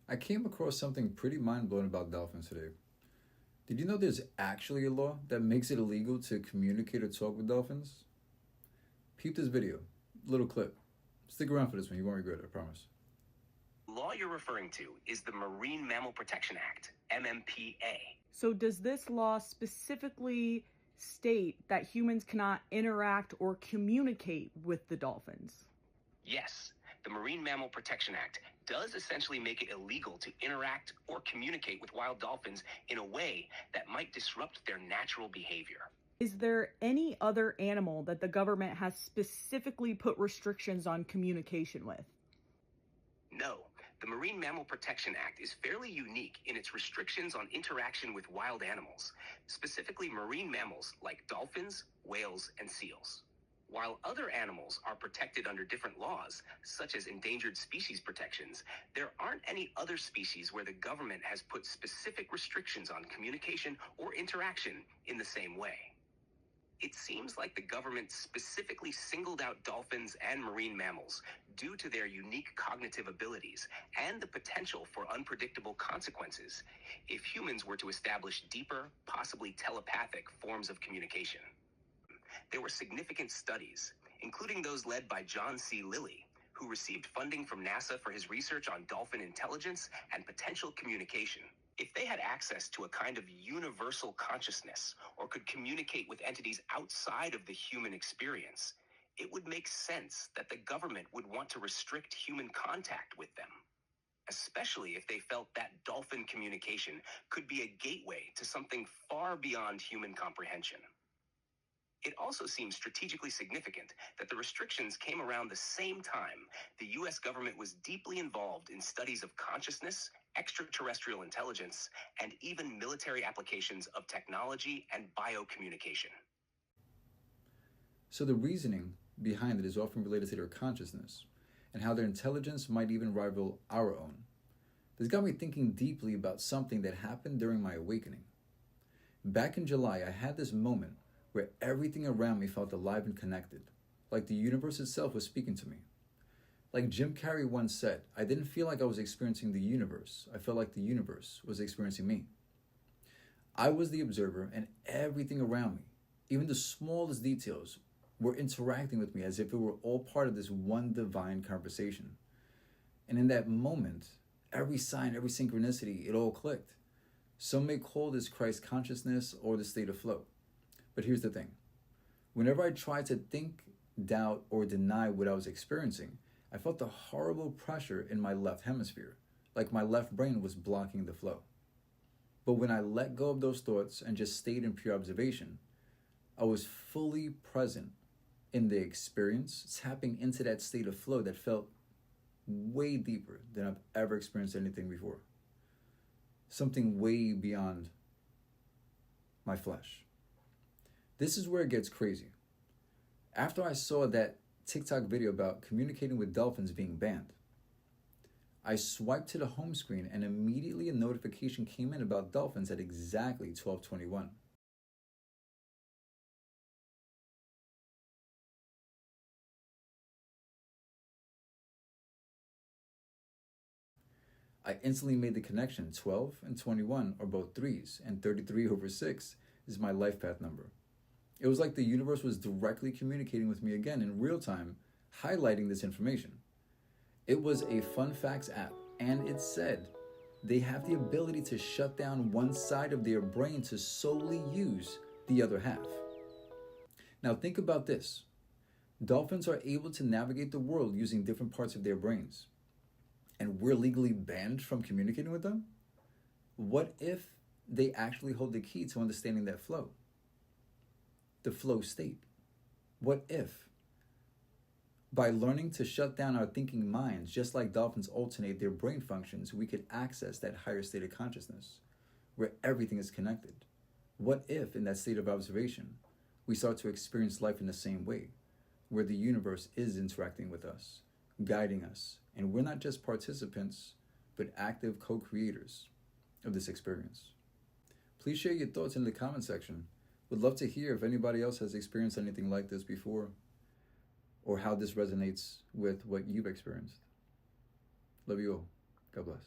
I came across something pretty mind-blowing about dolphins today. Did you know there's actually a law that makes it illegal to communicate or talk with dolphins? Peep this video. Little clip. Stick around for this one, you won't regret it, I promise. The law you're referring to is the Marine Mammal Protection Act, MMPA. So does this law specifically state that humans cannot interact or communicate with the dolphins? Yes, the Marine Mammal Protection Act does essentially make it illegal to interact or communicate with wild dolphins in a way that might disrupt their natural behavior. Is there any other animal that the government has specifically put restrictions on communication with? No, the Marine Mammal Protection Act is fairly unique in its restrictions on interaction with wild animals, specifically marine mammals like dolphins, whales, and seals. While other animals are protected under different laws, such as endangered species protections, there aren't any other species where the government has put specific restrictions on communication or interaction in the same way. It seems like the government specifically singled out dolphins and marine mammals due to their unique cognitive abilities and the potential for unpredictable consequences if humans were to establish deeper, possibly telepathic forms of communication. There were significant studies, including those led by John C. Lilly, who received funding from NASA for his research on dolphin intelligence and potential communication. If they had access to a kind of universal consciousness or could communicate with entities outside of the human experience, it would make sense that the government would want to restrict human contact with them, especially if they felt that dolphin communication could be a gateway to something far beyond human comprehension. It also seems strategically significant that the restrictions came around the same time the U.S. government was deeply involved in studies of consciousness, extraterrestrial intelligence, and even military applications of technology and biocommunication. So the reasoning behind it is often related to their consciousness and how their intelligence might even rival our own. This got me thinking deeply about something that happened during my awakening. Back in July, I had this moment where everything around me felt alive and connected, like the universe itself was speaking to me. Like Jim Carrey once said, I didn't feel like I was experiencing the universe. I felt like the universe was experiencing me. I was the observer, and everything around me, even the smallest details, were interacting with me as if it were all part of this one divine conversation. And in that moment, every sign, every synchronicity, it all clicked. Some may call this Christ consciousness or the state of flow. But here's the thing. Whenever I tried to think, doubt, or deny what I was experiencing, I felt a horrible pressure in my left hemisphere, like my left brain was blocking the flow. But when I let go of those thoughts and just stayed in pure observation, I was fully present in the experience, tapping into that state of flow that felt way deeper than I've ever experienced anything before. Something way beyond my flesh. This is where it gets crazy. After I saw that TikTok video about communicating with dolphins being banned, I swiped to the home screen and immediately a notification came in about dolphins at exactly 12:21. I instantly made the connection. 12 and 21 are both threes, and 33/6 is my life path number. It was like the universe was directly communicating with me again in real time, highlighting this information. It was a fun facts app, and it said they have the ability to shut down one side of their brain to solely use the other half. Now think about this. Dolphins are able to navigate the world using different parts of their brains, and we're legally banned from communicating with them? What if they actually hold the key to understanding that flow? The flow state. What if, by learning to shut down our thinking minds, just like dolphins alternate their brain functions, we could access that higher state of consciousness where everything is connected? What if, in that state of observation, we start to experience life in the same way, where the universe is interacting with us, guiding us, and we're not just participants, but active co-creators of this experience? Please share your thoughts in the comment section. Would love to hear if anybody else has experienced anything like this before, or how this resonates with what you've experienced. Love you all. God bless.